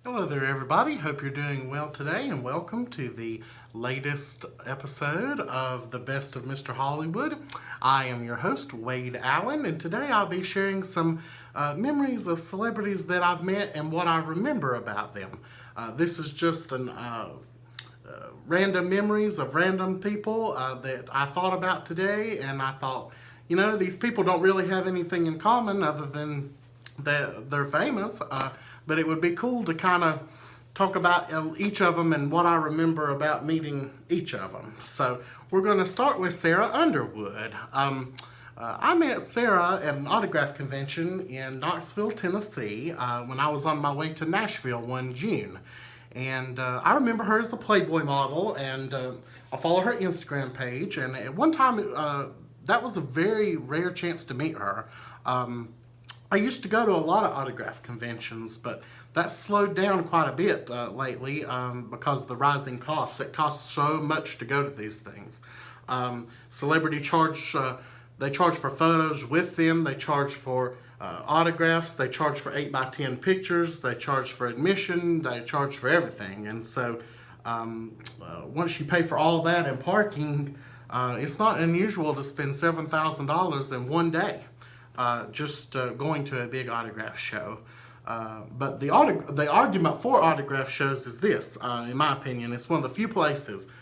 Hello there, everybody. Hope you're doing well today, and welcome to the latest episode of The Best of Mr. Hollywood. I am your host, Wade Allen, and today I'll be sharing some memories of celebrities that I've met and what I remember about them. This is just an random memories of random people that I thought about today, and I thought, these people don't really have anything in common other than that they're famous, but it would be cool to kind of talk about each of them and what I remember about meeting each of them. So we're going to start with Sarah Underwood. I met Sarah at an autograph convention in Knoxville, Tennessee, when I was on my way to Nashville one June. And I remember her as a Playboy model, and I follow her Instagram page. And at one time, that was a very rare chance to meet her. I used to go to a lot of autograph conventions, but that's slowed down quite a bit lately because of the rising costs. It costs so much to go to these things. Celebrity charge, they charge for photos with them, they charge for autographs, they charge for 8x10 pictures, they charge for admission, they charge for everything. And so once you pay for all that and parking, it's not unusual to spend $7,000 in one day. Just going to a big autograph show. But the argument for autograph shows is this, in my opinion, it's one of the few places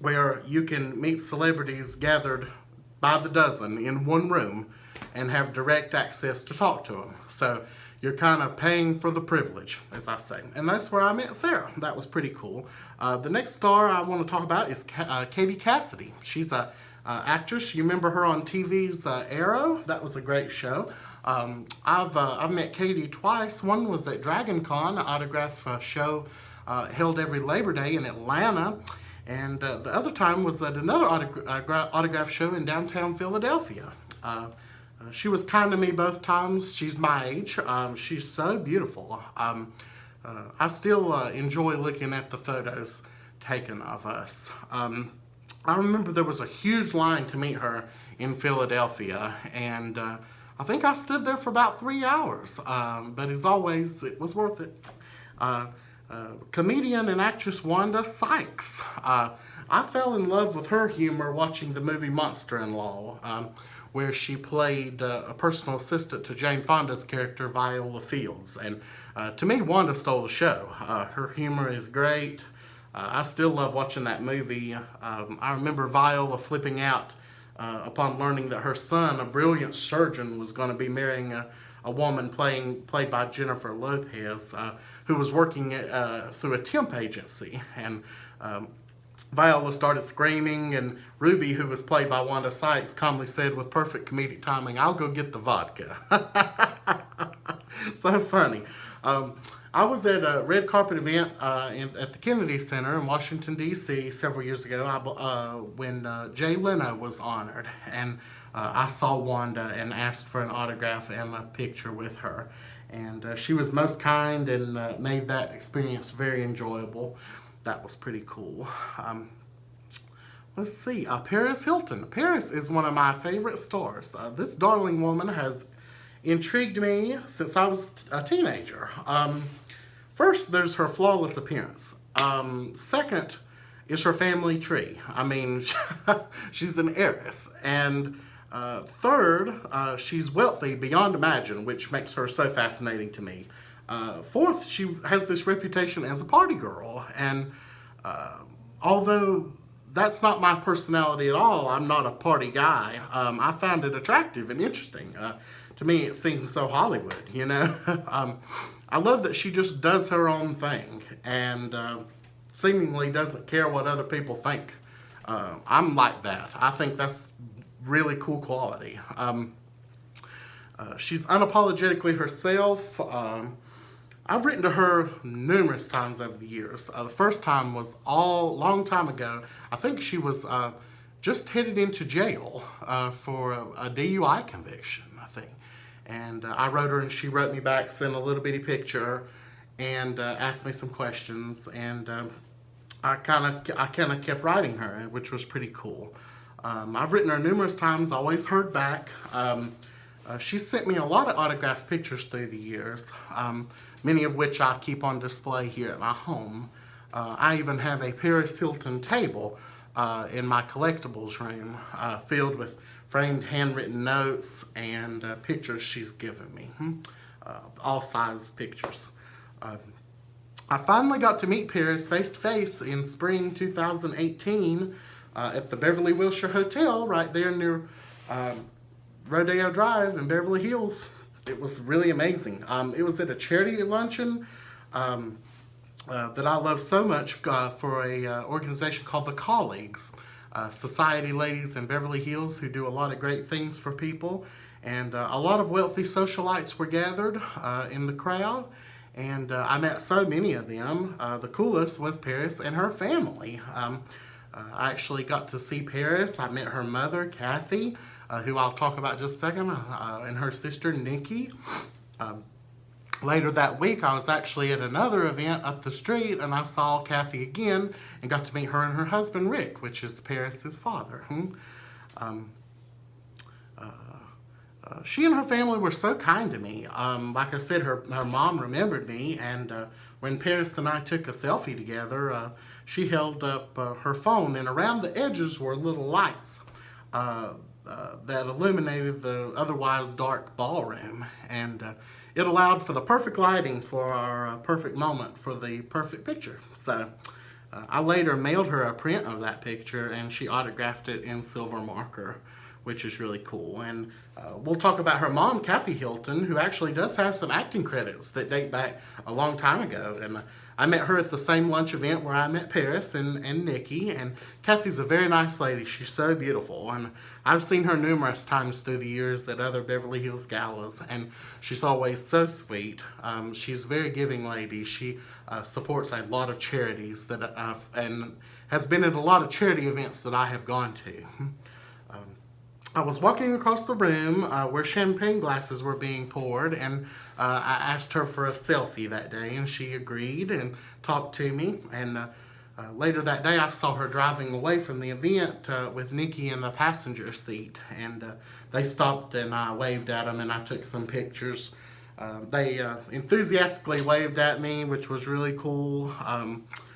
where you can meet celebrities gathered by the dozen in one room and have direct access to talk to them. So you're kind of paying for the privilege, as I say. And that's where I met Sarah. That was pretty cool. The next star I want to talk about is Katie Cassidy. She's a actress. You remember her on TV's Arrow? That was a great show. I've met Katie twice. One was at Dragon Con, an autograph show held every Labor Day in Atlanta. And the other time was at another autograph show in downtown Philadelphia. She was kind to me both times. She's my age. She's so beautiful. I still enjoy looking at the photos taken of us. I remember there was a huge line to meet her in Philadelphia, and I think I stood there for about 3 hours, but as always, it was worth it. Comedian and actress Wanda Sykes. I fell in love with her humor watching the movie Monster-in-Law, where she played a personal assistant to Jane Fonda's character Viola Fields, and to me, Wanda stole the show. Her humor is great. I still love watching that movie. I remember Viola flipping out upon learning that her son, a brilliant surgeon, was going to be marrying a woman played by Jennifer Lopez, who was working through a temp agency. And Viola started screaming, and Ruby, who was played by Wanda Sykes, calmly said with perfect comedic timing, "I'll go get the vodka." So funny. I was at a red carpet event at the Kennedy Center in Washington, D.C. several years ago when Jay Leno was honored. And I saw Wanda and asked for an autograph and a picture with her. And she was most kind and made that experience very enjoyable. That was pretty cool. Let's see, Paris Hilton. Paris is one of my favorite stars. This darling woman has intrigued me since I was a teenager. First, there's her flawless appearance. Second is her family tree. I mean, she's an heiress. And third, she's wealthy beyond imagine, which makes her so fascinating to me. Fourth, she has this reputation as a party girl. And although that's not my personality at all, I'm not a party guy, I found it attractive and interesting. To me, it seems so Hollywood, you know? I love that she just does her own thing and seemingly doesn't care what other people think. I'm like that. I think that's really cool quality. She's unapologetically herself. I've written to her numerous times over the years. The first time was long time ago. I think she was just headed into jail for a DUI conviction, I think. And I wrote her, and she wrote me back, sent a little bitty picture, and asked me some questions. And I kind of kept writing her, which was pretty cool. I've written her numerous times, always heard back. She sent me a lot of autographed pictures through the years, many of which I keep on display here at my home. I even have a Paris Hilton table in my collectibles room filled with framed handwritten notes and pictures she's given me, all size pictures. I finally got to meet Paris face to face in spring 2018 at the Beverly Wilshire Hotel right there near Rodeo Drive in Beverly Hills. It was really amazing. It was at a charity luncheon that I love so much for a organization called The Colleagues, society ladies in Beverly Hills who do a lot of great things for people. And a lot of wealthy socialites were gathered in the crowd. And I met so many of them. The coolest was Paris and her family. I actually got to see Paris. I met her mother, Kathy, who I'll talk about just a second, and her sister, Nikki. Later that week, I was actually at another event up the street, and I saw Kathy again and got to meet her and her husband, Rick, which is Paris's father. She and her family were so kind to me. Like I said, her mom remembered me, and when Paris and I took a selfie together, she held up her phone, and around the edges were little lights that illuminated the otherwise dark ballroom, and it allowed for the perfect lighting for our perfect moment for the perfect picture. So I later mailed her a print of that picture, and she autographed it in silver marker, which is really cool. And we'll talk about her mom, Kathy Hilton, who actually does have some acting credits that date back a long time ago. And I met her at the same lunch event where I met Paris and Nikki. And Kathy's a very nice lady. She's so beautiful. And I've seen her numerous times through the years at other Beverly Hills galas. And she's always so sweet. She's a very giving lady. She supports a lot of charities that and has been at a lot of charity events that I have gone to. I was walking across the room where champagne glasses were being poured, and I asked her for a selfie that day, and she agreed and talked to me. And later that day, I saw her driving away from the event with Nikki in the passenger seat, and they stopped, and I waved at them, and I took some pictures. They enthusiastically waved at me, which was really cool.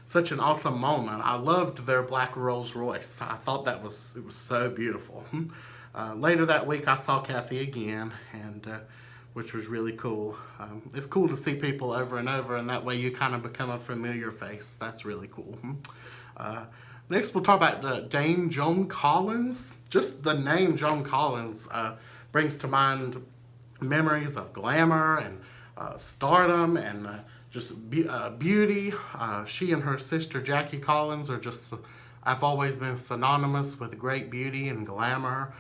Such an awesome moment. I loved their black Rolls Royce. I thought it was so beautiful. Later that week, I saw Kathy again, and which was really cool. It's cool to see people over and over, and that way you kind of become a familiar face. That's really cool. Next, we'll talk about Dame Joan Collins. Just the name Joan Collins brings to mind memories of glamour and stardom and just beauty. She and her sister Jackie Collins are just, I've always been synonymous with great beauty and glamour.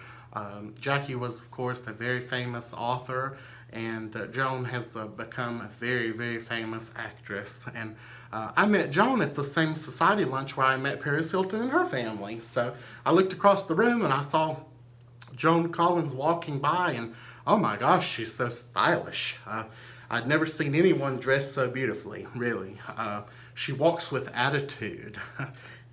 Jackie was, of course, a very famous author, and Joan has become a very, very famous actress. And I met Joan at the same society lunch where I met Paris Hilton and her family. So I looked across the room and I saw Joan Collins walking by, and oh my gosh, she's so stylish. I'd never seen anyone dressed so beautifully, really. She walks with attitude.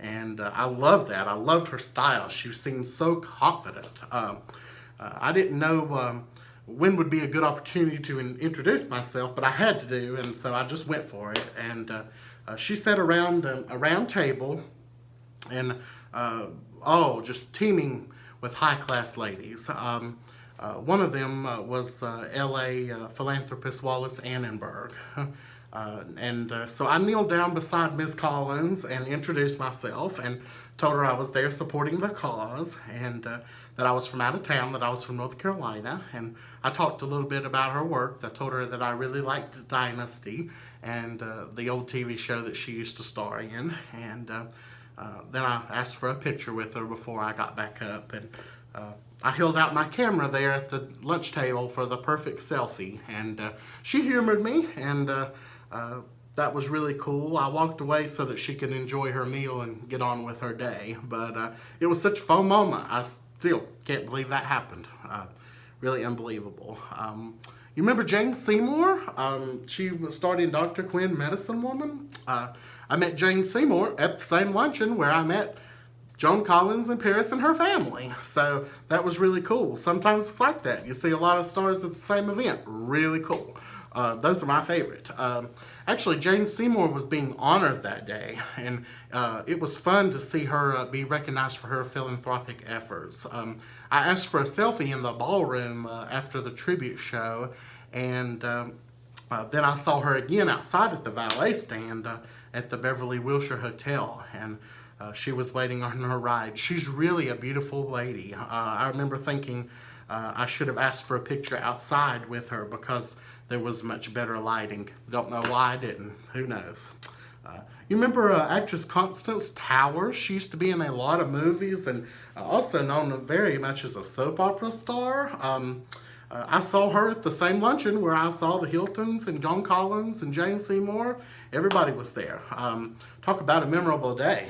And I love that. I loved her style. She seemed so confident. I didn't know when would be a good opportunity to introduce myself, but I had to do, and so I just went for it. And she sat around a round table, and just teeming with high-class ladies. One of them was L.A. philanthropist Wallace Annenberg. So I kneeled down beside Ms. Collins and introduced myself and told her I was there supporting the cause, and that I was from out of town, that I was from North Carolina. And I talked a little bit about her work. I told her that I really liked Dynasty and the old TV show that she used to star in. And then I asked for a picture with her before I got back up. And I held out my camera there at the lunch table for the perfect selfie. And she humored me, and that was really cool. I walked away so that she could enjoy her meal and get on with her day. But it was such a fun moment. I still can't believe that happened. Really unbelievable. You remember Jane Seymour? She was starting Dr. Quinn Medicine Woman. I met Jane Seymour at the same luncheon where I met Joan Collins in Paris and her family. So that was really cool. Sometimes it's like that. You see a lot of stars at the same event. Really cool. Those are my favorite. Actually, Jane Seymour was being honored that day, and it was fun to see her be recognized for her philanthropic efforts. I asked for a selfie in the ballroom after the tribute show, and then I saw her again outside at the valet stand at the Beverly Wilshire Hotel, and she was waiting on her ride. She's really a beautiful lady. I remember thinking I should have asked for a picture outside with her because there was much better lighting. Don't know why I didn't. Who knows? You remember actress Constance Towers? She used to be in a lot of movies and also known very much as a soap opera star. I saw her at the same luncheon where I saw the Hiltons and Joan Collins and Jane Seymour. Everybody was there. Talk about a memorable day.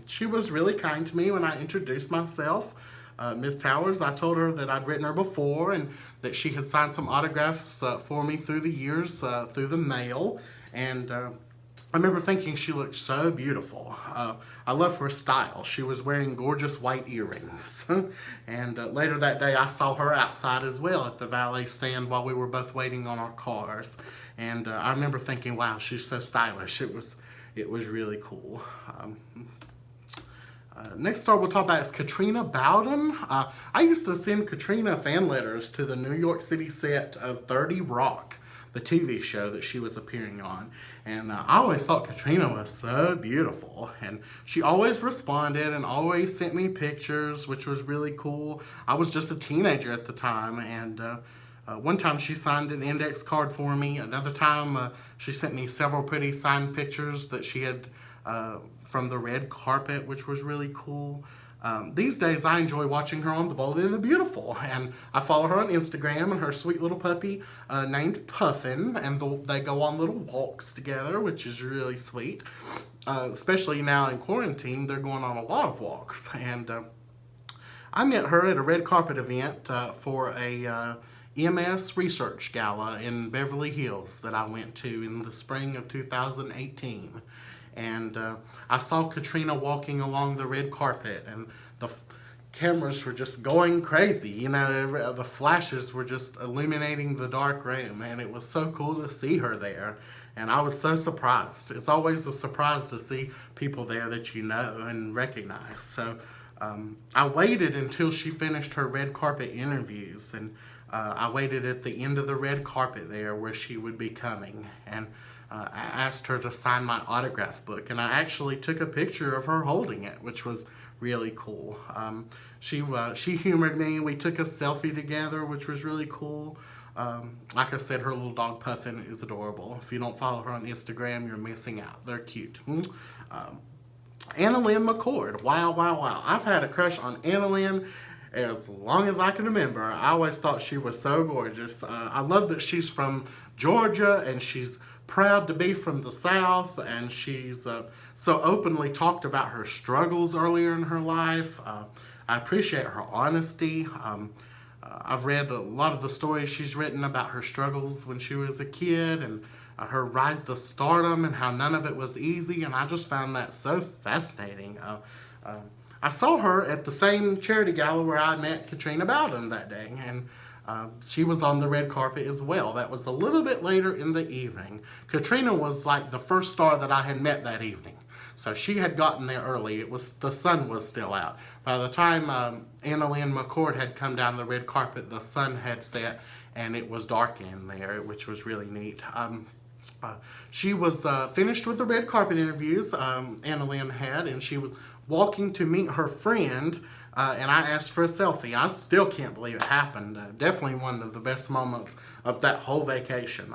She was really kind to me when I introduced myself. Ms. Towers, I told her that I'd written her before and that she had signed some autographs for me through the years, through the mail. And I remember thinking she looked so beautiful. I love her style. She was wearing gorgeous white earrings. And later that day I saw her outside as well at the valet stand while we were both waiting on our cars. And I remember thinking, wow, she's so stylish. It was really cool. Next star we'll talk about is Katrina Bowden. I used to send Katrina fan letters to the New York City set of 30 Rock, the TV show that she was appearing on. And I always thought Katrina was so beautiful. And she always responded and always sent me pictures, which was really cool. I was just a teenager at the time. And one time she signed an index card for me. Another time she sent me several pretty signed pictures that she had from the red carpet, which was really cool. These days I enjoy watching her on The Bold and the Beautiful, and I follow her on Instagram and her sweet little puppy named Puffin, and they go on little walks together, which is really sweet. Especially now in quarantine, they're going on a lot of walks. And I met her at a red carpet event for a MS Research Gala in Beverly Hills that I went to in the spring of 2018. And I saw Katrina walking along the red carpet, and the cameras were just going crazy. You know, the flashes were just illuminating the dark room, and it was so cool to see her there. And I was so surprised. It's always a surprise to see people there that you know and recognize. So I waited until she finished her red carpet interviews, and I waited at the end of the red carpet there where she would be coming. And I asked her to sign my autograph book, and I actually took a picture of her holding it, which was really cool. She humored me. We took a selfie together, which was really cool. Like I said, her little dog Puffin is adorable. If you don't follow her on Instagram, you're missing out. They're cute. Anna Lynn McCord. Wow, wow, wow. I've had a crush on Anna Lynn as long as I can remember. I always thought she was so gorgeous. I love that she's from Georgia, and she's proud to be from the South, and she's so openly talked about her struggles earlier in her life. I appreciate her honesty. I've read a lot of the stories she's written about her struggles when she was a kid, and her rise to stardom, and how none of it was easy, and I just found that so fascinating. I saw her at the same charity gala where I met Katrina Bowden that day, and she was on the red carpet as well. That was a little bit later in the evening. Katrina was like the first star that I had met that evening. So she had gotten there early. The sun was still out. By the time Anna Lynn McCord had come down the red carpet, the sun had set and it was dark in there, which was really neat. She was finished with the red carpet interviews, Anna Lynn had, and she was walking to meet her friend, and I asked for a selfie. I still can't believe it happened. Definitely one of the best moments of that whole vacation.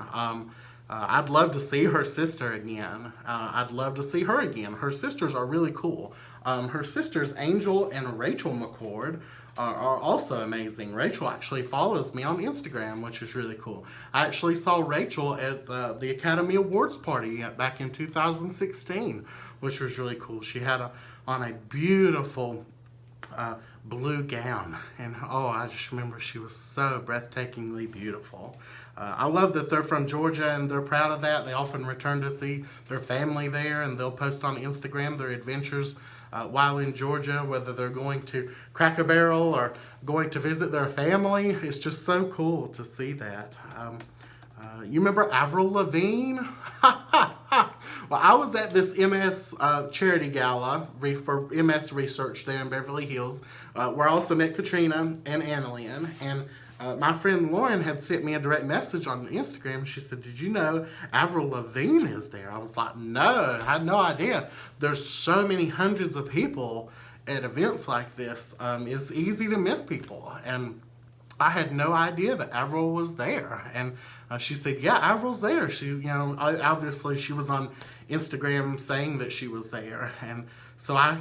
I'd love to see her sister again. I'd love to see her again. Her sisters are really cool. Her sisters, Angel and Rachel McCord, are also amazing. Rachel actually follows me on Instagram, which is really cool. I actually saw Rachel at the Academy Awards party back in 2016, which was really cool. She had on a beautiful blue gown, and oh, I just remember she was so breathtakingly beautiful. I love that they're from Georgia and they're proud of that. They often return to see their family there, and they'll post on Instagram their adventures while in Georgia, whether they're going to Cracker Barrel or going to visit their family. It's just so cool to see that. You remember Avril Lavigne? Well, I was at this MS charity gala for MS research there in Beverly Hills, where I also met Katrina and Annalyn. And my friend Lauren had sent me a direct message on Instagram. She said, "Did you know Avril Lavigne is there?" I was like, "No, I had no idea." There's so many hundreds of people at events like this. It's easy to miss people. And I had no idea that Avril was there. And she said, "Yeah, Avril's there." She, obviously she was on Instagram saying that she was there. And so I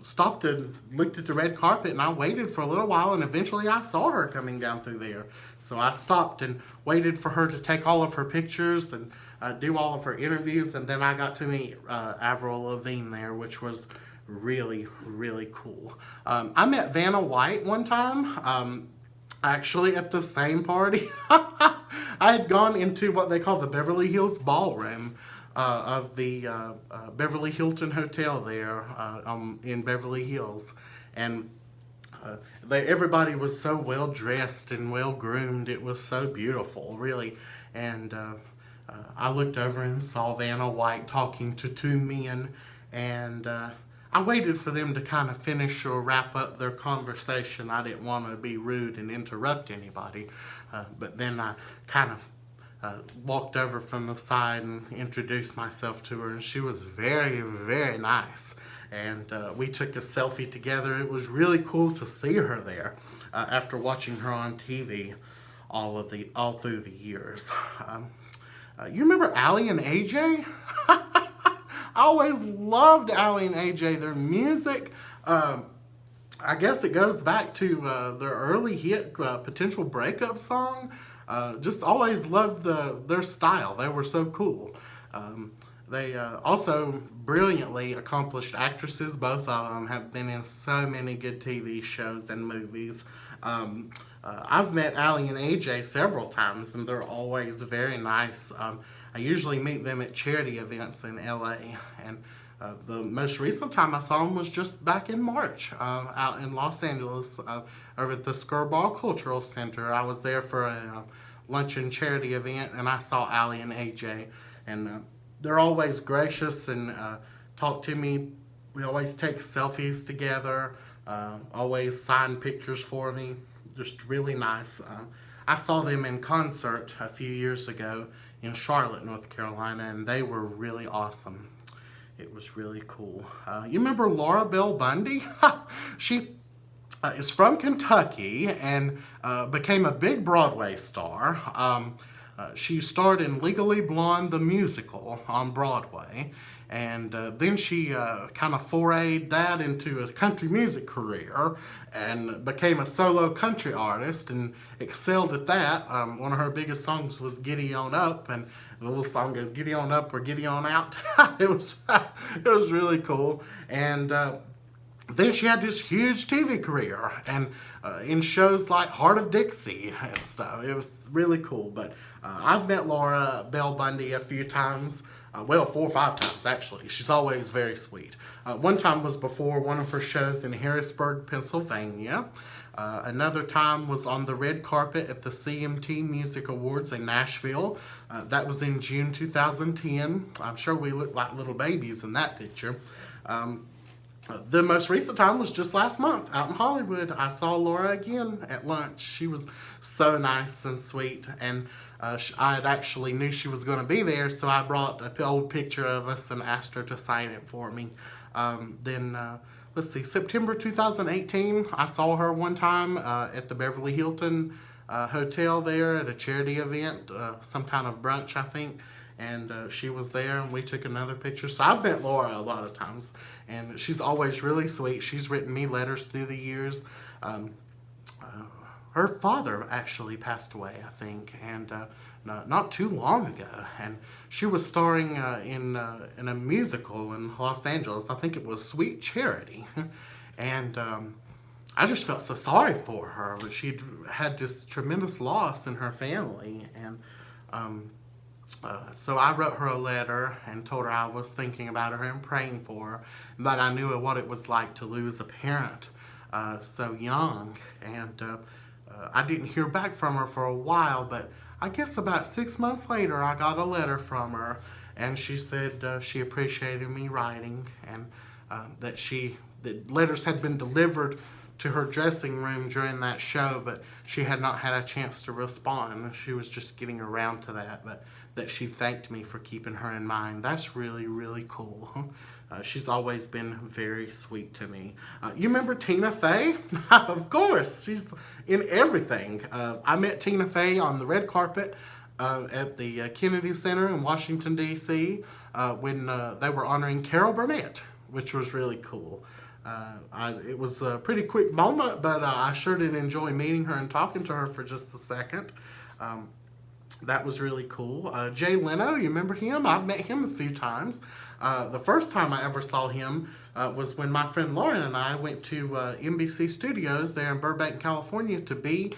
stopped and looked at the red carpet, and I waited for a little while, and eventually I saw her coming down through there. So I stopped and waited for her to take all of her pictures and do all of her interviews, and then I got to meet Avril Lavigne there, which was really, really cool. I met Vanna White one time. Actually, at the same party. I had gone into what they call the Beverly Hills Ballroom of the Beverly Hilton Hotel there in Beverly Hills. And everybody was so well dressed and well groomed. It was so beautiful, really. And I looked over and saw Vanna White talking to two men, and I waited for them to kind of finish or wrap up their conversation. I didn't want to be rude and interrupt anybody, but then I kind of walked over from the side and introduced myself to her, and she was very, very nice. And we took a selfie together. It was really cool to see her there after watching her on TV all through the years. You remember Allie and AJ? I always loved Allie and AJ. Their music, I guess it goes back to their early hit, Potential Breakup song. Just always loved their style. They were so cool. They also brilliantly accomplished actresses. Both of them have been in so many good TV shows and movies. I've met Allie and AJ several times, and they're always very nice. I usually meet them at charity events in LA, and the most recent time I saw them was just back in March out in Los Angeles over at the Skirball Cultural Center. I was there for a luncheon charity event, and I saw Allie and AJ, and they're always gracious and talk to me. We always take selfies together, always sign pictures for me. Just really nice. I saw them in concert a few years ago in Charlotte, North Carolina, and they were really awesome. It was really cool. You remember Laura Bell Bundy? She is from Kentucky and became a big Broadway star. She starred in Legally Blonde, the musical, on Broadway. And then she kind of forayed that into a country music career and became a solo country artist and excelled at that. One of her biggest songs was Giddy On Up, and the little song goes, "Giddy on up or giddy on out." It was really cool. And then she had this huge TV career and in shows like Heart of Dixie and stuff. It was really cool. But I've met Laura Bell Bundy a few times. 4 or 5 times, actually. She's always very sweet. One time was before one of her shows in Harrisburg, Pennsylvania. Another time was on the red carpet at the CMT Music Awards in Nashville. That was in June 2010. I'm sure we looked like little babies in that picture. The most recent time was just last month out in Hollywood. I saw Laura again at lunch. She was so nice and sweet, and I actually knew she was going to be there, so I brought an old picture of us and asked her to sign it for me. Let's see, September 2018, I saw her one time at the Beverly Hilton Hotel there at a charity event, some kind of brunch, I think. And she was there, and we took another picture. So I've met Laura a lot of times, and she's always really sweet. She's written me letters through the years. Her father actually passed away, I think, and not too long ago. And she was starring in a musical in Los Angeles. I think it was Sweet Charity. And I just felt so sorry for her. But she'd had this tremendous loss in her family. And So I wrote her a letter and told her I was thinking about her and praying for her, that I knew what it was like to lose a parent so young. And I didn't hear back from her for a while, but I guess about 6 months later, I got a letter from her, and she said she appreciated me writing, and that letters had been delivered to her dressing room during that show, but she had not had a chance to respond. She was just getting around to that, but that she thanked me for keeping her in mind. That's really, really cool. She's always been very sweet to me. You remember Tina Fey? Of course, she's in everything. I met Tina Fey on the red carpet at the Kennedy Center in Washington, D.C. When they were honoring Carol Burnett, which was really cool. It was a pretty quick moment, but I sure did enjoy meeting her and talking to her for just a second. That was really cool. Jay Leno, you remember him? I've met him a few times. The first time I ever saw him was when my friend Lauren and I went to NBC Studios there in Burbank, California to be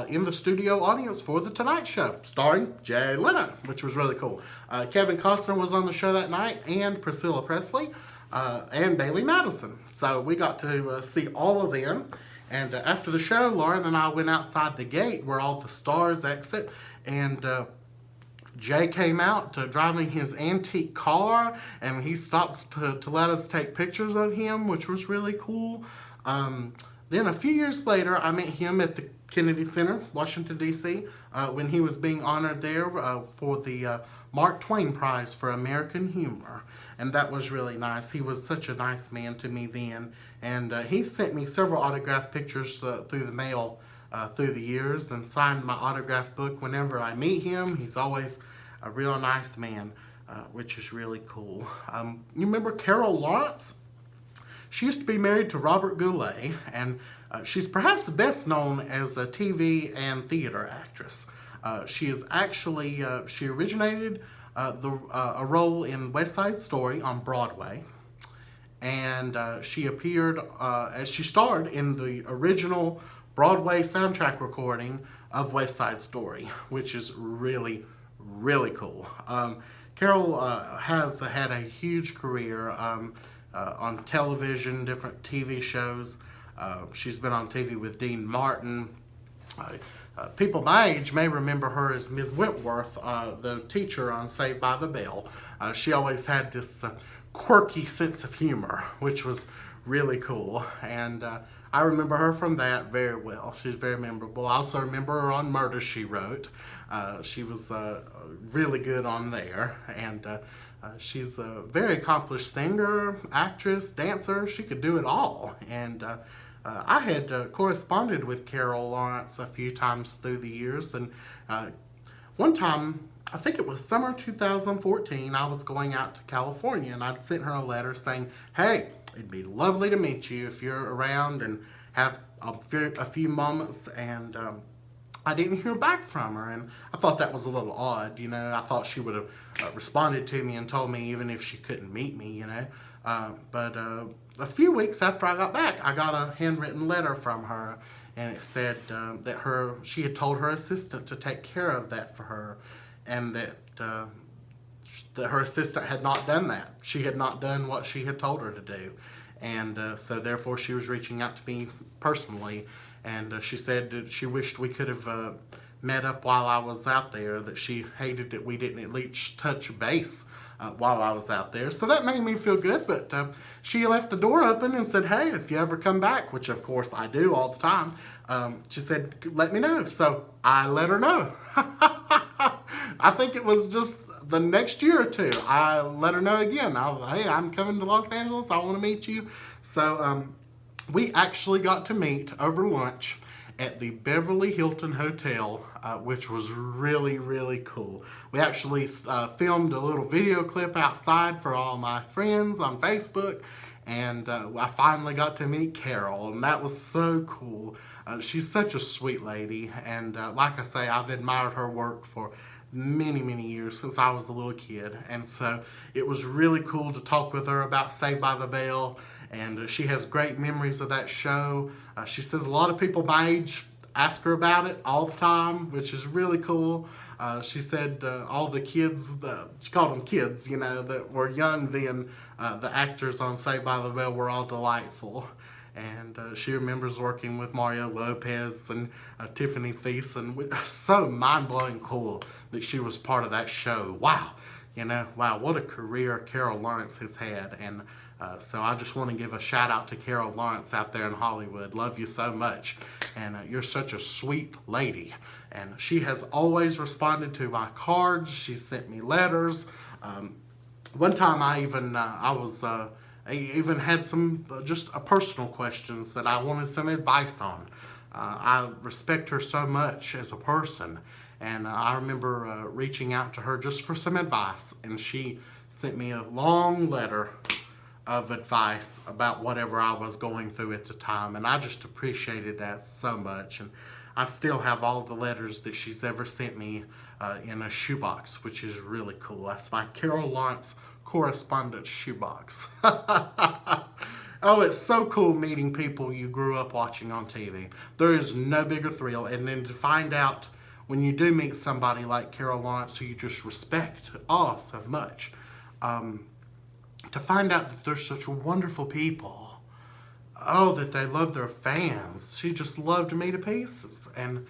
in the studio audience for The Tonight Show, starring Jay Leno, which was really cool. Kevin Costner was on the show that night, and Priscilla Presley, and Bailey Madison. So we got to see all of them. And after the show, Lauren and I went outside the gate where all the stars exit, and Jay came out driving his antique car, and he stops to let us take pictures of him, which was really cool. Then a few years later, I met him at the Kennedy Center, Washington, D.C., when he was being honored there for the Mark Twain Prize for American Humor. And that was really nice. He was such a nice man to me then. And he sent me several autographed pictures through the mail through the years, and signed my autograph book whenever I meet him. He's always a real nice man, which is really cool. You remember Carol Lawrence? She used to be married to Robert Goulet, and she's perhaps best known as a TV and theater actress. She is actually, she originated a role in West Side Story on Broadway, and she appeared, as she starred in the original Broadway soundtrack recording of West Side Story, which is really, really cool. Carol has had a huge career on television, different TV shows. She's been on TV with Dean Martin. People my age may remember her as Ms. Wentworth, the teacher on Saved by the Bell. She always had this quirky sense of humor, which was really cool. And I remember her from that very well. She's very memorable. I also remember her on Murder, She Wrote. She was really good on there. And she's a very accomplished singer, actress, dancer. She could do it all. And I had corresponded with Carol Lawrence a few times through the years. And one time, I think it was summer 2014, I was going out to California, and I'd sent her a letter saying, hey, it'd be lovely to meet you if you're around and have a few moments. And I didn't hear back from her, and I thought that was a little odd. You know, I thought she would have responded to me and told me even if she couldn't meet me, you know. But a few weeks after I got back, I got a handwritten letter from her, and it said that she had told her assistant to take care of that for her, and that her assistant had not done that. She had not done what she had told her to do. And so therefore she was reaching out to me personally, and she said that she wished we could have met up while I was out there, that she hated that we didn't at least touch base while I was out there. So that made me feel good, but she left the door open and said, hey, if you ever come back, which of course I do all the time, she said, let me know. So I let her know. I think it was just the next year or two, I let her know again. I was like, hey, I'm coming to Los Angeles. I want to meet you. So we actually got to meet over lunch at the Beverly Hilton Hotel, which was really, really cool. We actually filmed a little video clip outside for all my friends on Facebook, and I finally got to meet Carol, and that was so cool. She's such a sweet lady, and like I say, I've admired her work for many, many years, since I was a little kid. And so it was really cool to talk with her about Saved by the Bell, and she has great memories of that show. She says a lot of people my age ask her about it all the time, which is really cool. She said all the kids, she called them kids, you know, that were young then, the actors on Saved by the Bell were all delightful. And she remembers working with Mario Lopez and Tiffany Thiessen. So mind-blowing cool that she was part of that show. Wow. You know, wow, what a career Carol Lawrence has had. And so I just want to give a shout out to Carol Lawrence out there in Hollywood. Love you so much. And you're such a sweet lady. And she has always responded to my cards. She sent me letters. One time I even had some just personal questions that I wanted some advice on. I respect her so much as a person. And I remember reaching out to her just for some advice. And she sent me a long letter of advice about whatever I was going through at the time. And I just appreciated that so much. And I still have all the letters that she's ever sent me in a shoebox, which is really cool. That's my Carol Lawrence correspondence shoebox. Oh, it's so cool meeting people you grew up watching on TV. There is no bigger thrill. And then to find out when you do meet somebody like Carol Lawrence who you just respect, oh, so much, to find out that they're such wonderful people. Oh, that they love their fans. She just loved me to pieces. And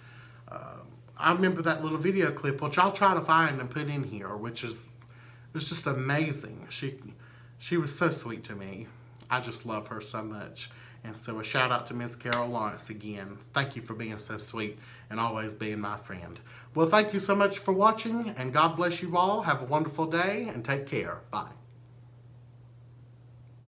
I remember that little video clip, which I'll try to find and put in here, which is, it was just amazing. She was so sweet to me. I just love her so much. And so a shout out to Miss Carol Lawrence again. Thank you for being so sweet and always being my friend. Well, thank you so much for watching, and God bless you all. Have a wonderful day and take care. Bye.